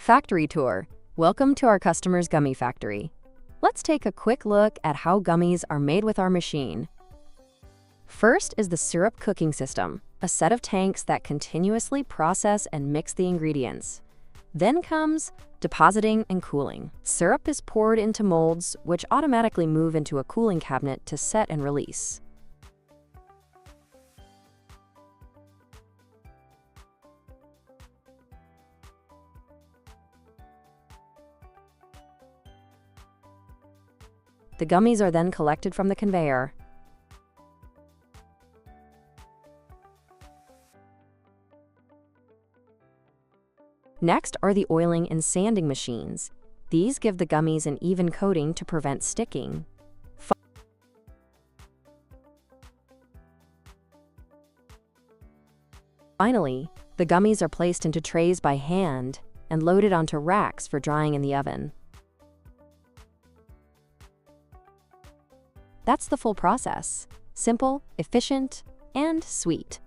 Factory tour. Welcome to our customer's gummy factory. Let's take a quick look at how gummies are made with our machine. First is the syrup cooking system, a set of tanks that continuously process and mix the ingredients. Then comes depositing and cooling. Syrup is poured into molds, which automatically move into a cooling cabinet to set and release. The gummies are then collected from the conveyor. Next are the oiling and sanding machines. These give the gummies an even coating to prevent sticking. Finally, the gummies are placed into trays by hand and loaded onto racks for drying in the oven. That's the full process. Simple, efficient, and sweet.